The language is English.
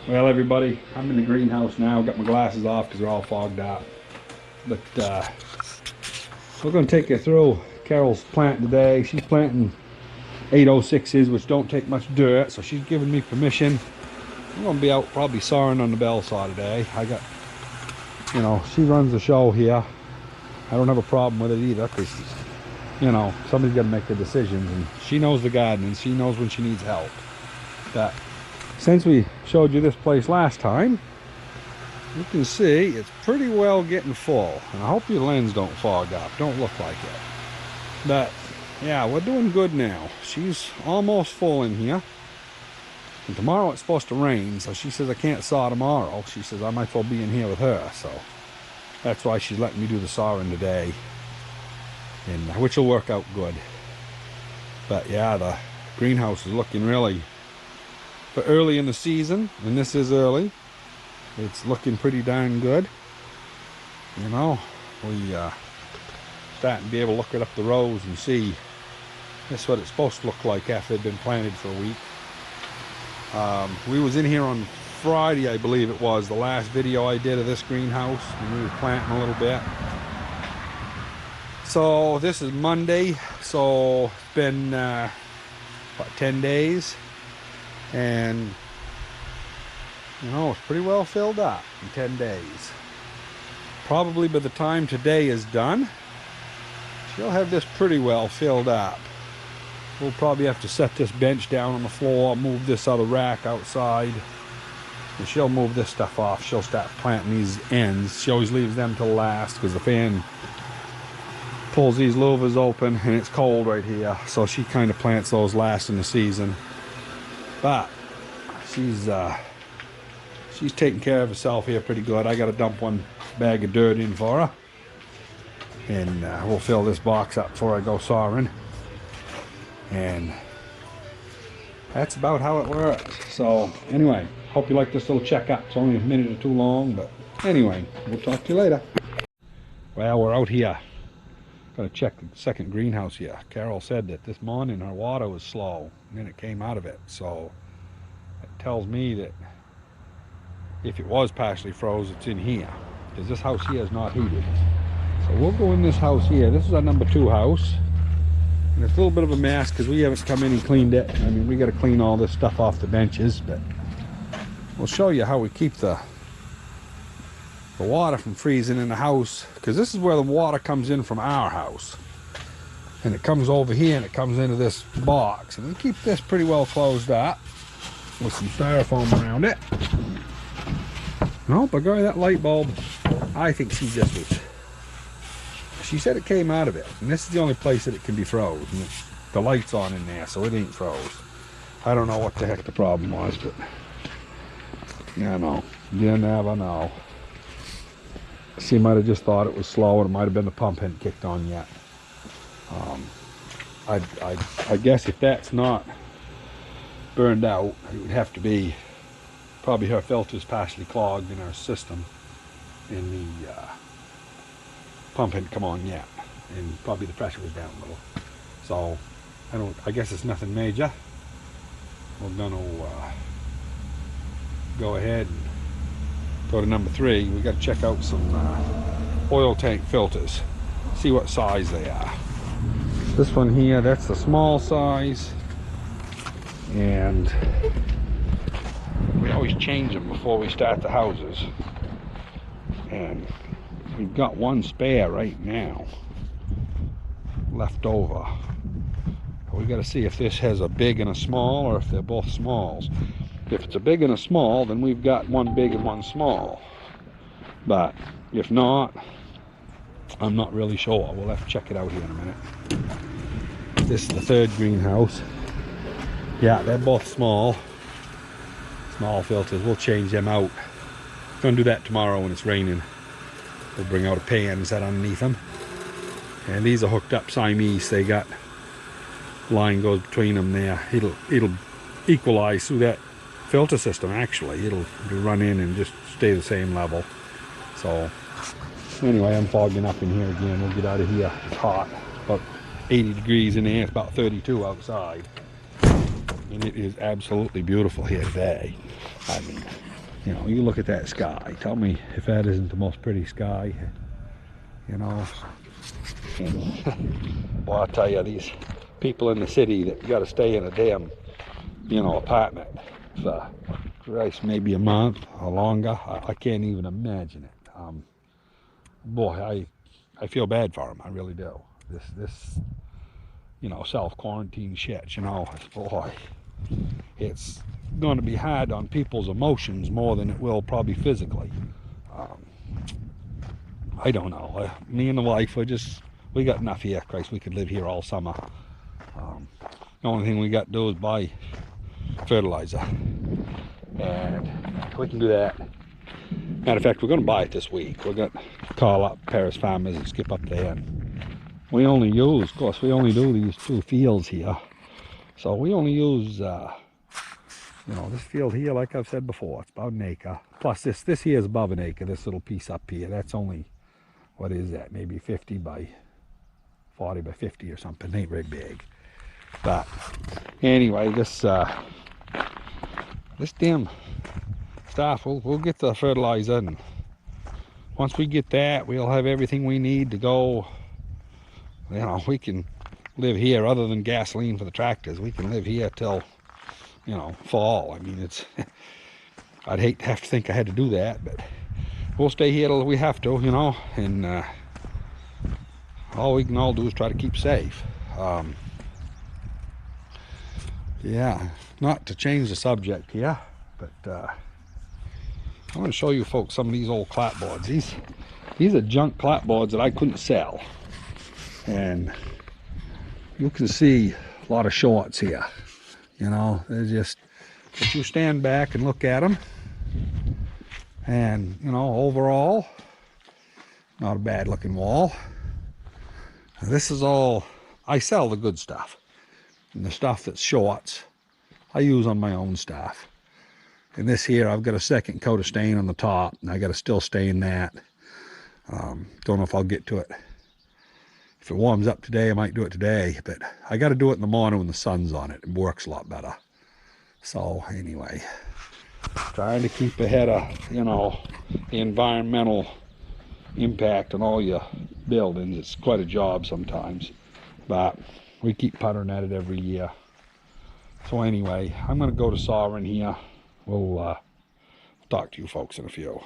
Well, everybody, I'm in the greenhouse now. Got my glasses off because they're all fogged up. But we're going to take you through Carol's planting today. She's planting 806s, which don't take much dirt, so she's giving me permission. I'm going to be out probably sawing on the bell saw today. I got, she runs the show here. I don't have a problem with it either because, somebody's got to make the decisions. And she knows the garden and she knows when she needs help. But since we showed you this place last time, you can see it's pretty well getting full. And I hope your lens don't fog up. Don't look like it. But yeah, we're doing good now. She's almost full in here. And tomorrow it's supposed to rain, so she says I can't saw tomorrow. She says I might as well be in here with her, so that's why she's letting me do the sawing today, and which will work out good. But yeah, the greenhouse is looking really, for early in the season, and this is early, it's looking pretty darn good. We starting to be able to look it up the rows and see this is what it's supposed to look like after they've been planted for a week. We was in here on Friday, I believe it was, the last video I did of this greenhouse, and we were planting a little bit. So this is Monday, so it's been what, 10 days, and it's pretty well filled up in 10 days. Probably by the time today is done, she'll have this pretty well filled up. We'll probably have to set this bench down on the floor, move this other rack outside, and she'll move this stuff off. She'll start planting these ends. She always leaves them till last because the fan pulls these louvers open and it's cold right here, so she kind of plants those last in the season. But she's taking care of herself here pretty good. I got to dump one bag of dirt in for her, and we'll fill this box up before I go sawing. And that's about how it works. So anyway, hope you like this little checkup. It's only a minute or two long, but anyway, we'll talk to you later. Well, we're out here. Gotta check the second greenhouse here. Carol said that this morning her water was slow, and then it came out of it. So it tells me that if it was partially froze, it's in here, because this house here is not heated. So we'll go in this house here. This is our number 2 house. And it's a little bit of a mess because we haven't come in and cleaned it. I mean, we got to clean all this stuff off the benches, but we'll show you how we keep the water from freezing in the house, because this is where the water comes in from our house, and it comes over here and it comes into this box, and we keep this pretty well closed up with some styrofoam around it. Oh, by golly, that light bulb, I think she said it came out of it, and this is the only place that it can be froze, and the light's on in there, so it ain't froze. I don't know what the heck the problem was, but you never know. She might have just thought it was slow, and it might have been the pump hadn't kicked on yet. I guess if that's not burned out, it would have to be probably her filter's partially clogged in her system, and the pump hadn't come on yet, and probably the pressure was down a little. So I guess it's nothing major. We're gonna go ahead and go to number 3. We got to check out some oil tank filters, see what size they are. This one here, that's the small size, and we always change them before we start the houses, and we've got one spare right now left over. We got to see if this has a big and a small, or if they're both smalls. If it's a big and a small, then we've got one big and one small. But if not, I'm not really sure. We'll have to check it out here in a minute. This is the 3rd greenhouse. Yeah, they're both small filters. We'll change them out. Gonna do that tomorrow when it's raining. We'll bring out a pan and set underneath them. And these are hooked up Siamese. They got line goes between them there. It'll equalize through that filter system. Actually, it'll run in and just stay the same level. So anyway, I'm fogging up in here again. We'll get out of here. It's hot. It's about 80 degrees in there. It's about 32 outside, and it is absolutely beautiful here today. I mean, You know, you look at that sky. Tell me if that isn't the most pretty sky. You know. Well, I'll tell you, these people in the city that got to stay in a damn, you know, apartment for Christ, maybe a month or longer. I can't even imagine it. Boy, I feel bad for them. I really do. This, you know, self-quarantine shit. You know, boy, it's going to be hard on people's emotions more than it will probably physically. I don't know. Me and the wife, we got enough here. Christ, we could live here all summer. The only thing we got to do is buy fertilizer, and we can do that. Matter of fact, we're going to buy it this week. We're going to call up Paris Farmers and skip up there. And we only use, of course, we only do these 2 fields here. So we only use, you know, this field here, like I've said before, it's about an acre. Plus this here is above an acre, this little piece up here. That's only, what is that, maybe 50 by 40 by 50 or something. It ain't very big. But anyway, this damn stuff, we'll get the fertilizer, and once we get that, we'll have everything we need to go. You know, we can live here. Other than gasoline for the tractors, we can live here till, you know, fall. I mean, it's I'd hate to have to think I had to do that, but we'll stay here till we have to, you know, and all we can all do is try to keep safe. Yeah, not to change the subject here, but I want to show you folks some of these old clapboards. These are junk clapboards that I couldn't sell, and you can see a lot of shorts here. You know, they're just, if you stand back and look at them, and you know, overall, not a bad looking wall. This is all, I sell the good stuff, and the stuff that's shorts I use on my own stuff. And this here, I've got a second coat of stain on the top, and I got to still stain that. Don't know if I'll get to it. If it warms up today, I might do it today, but I got to do it in the morning when the sun's on it. It works a lot better. So anyway, trying to keep ahead of, you know, the environmental impact on all your buildings. It's quite a job sometimes, but we keep puttering at it every year. So anyway, I'm going to go to sawing here. We'll talk to you folks in a few.